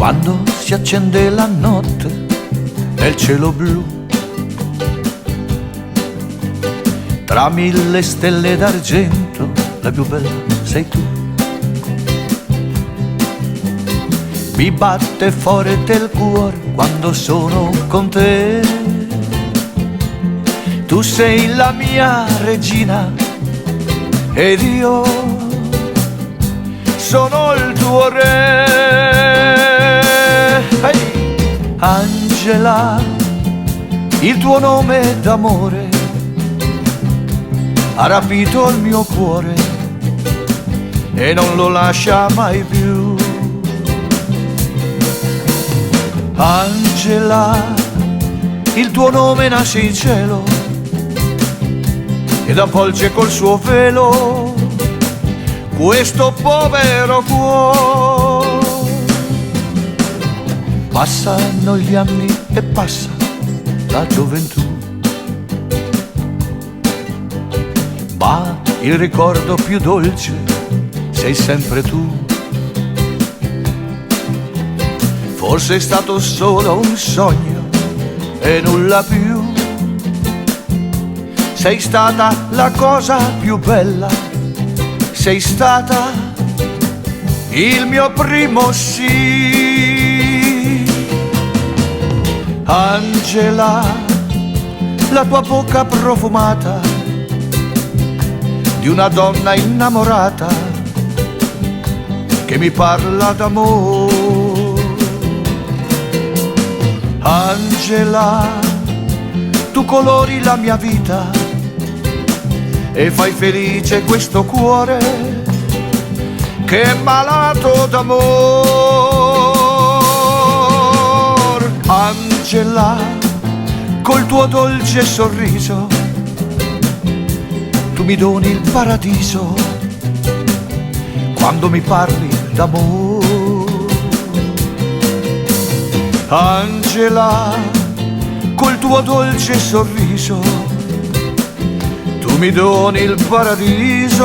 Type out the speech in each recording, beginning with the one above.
quando si accende la notte nel cielo blu, tra mille stelle d'argento la più bella sei tu. Mi batte forte il cuore quando sono con te, tu sei la mia regina ed io sono il tuo re. Hey! Angela, il tuo nome d'amore ha rapito il mio cuore e non lo lascia mai più. Angela, il tuo nome nasce in cielo ed avvolge col suo velo questo povero cuore. Passano gli anni e passa la gioventù, ma il ricordo più dolce sei sempre tu. Forse è stato solo un sogno e nulla più, sei stata la cosa più bella, sei stata il mio primo sì. Angela, la tua bocca profumata di una donna innamorata che mi parla d'amore. Angela, tu colori la mia vita e fai felice questo cuore che è malato d'amor. Angela, col tuo dolce sorriso tu mi doni il paradiso quando mi parli d'amore. Angela, col tuo dolce sorriso tu mi doni il paradiso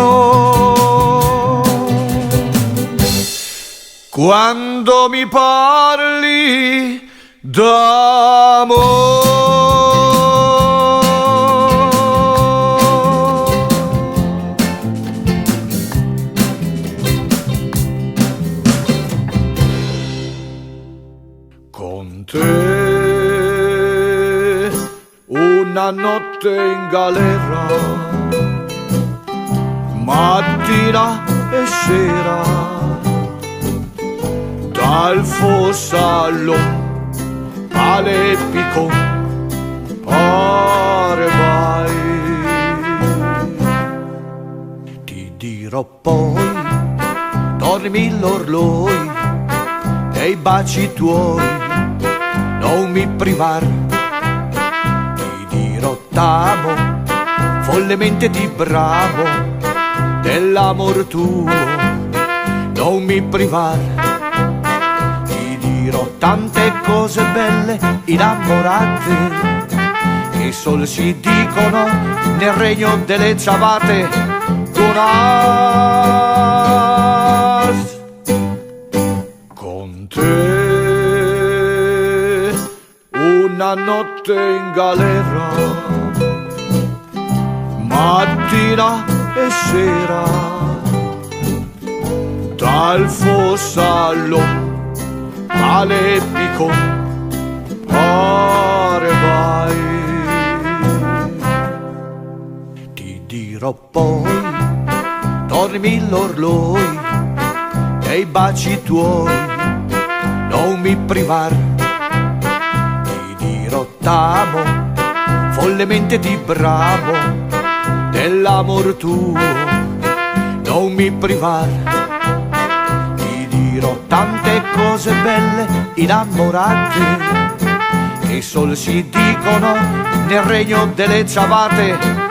quando mi parli d'amore. Con te una notte in galera, mattina e sera, dal Fossallo alle Picon, pare vai. Ti dirò poi, dormi l'orloi e i baci tuoi non mi privar. Ti dirò t'amo, follemente ti bramo, dell'amor tuo non mi privar. Ti dirò tante cose belle, innamorate, che sol si dicono nel regno delle ciabate. Con te una notte in galera, mattina e sera, dal Fossallo alle Picon, pare vai. Ti dirò poi, dormi l'orloi e i baci tuoi non mi privar. Ti dirò t'amo, follemente ti bramo, dell'amor tuo non mi privar. Ti dirò tante cose belle, innamorate, che sol si dicono nel regno delle ciabate.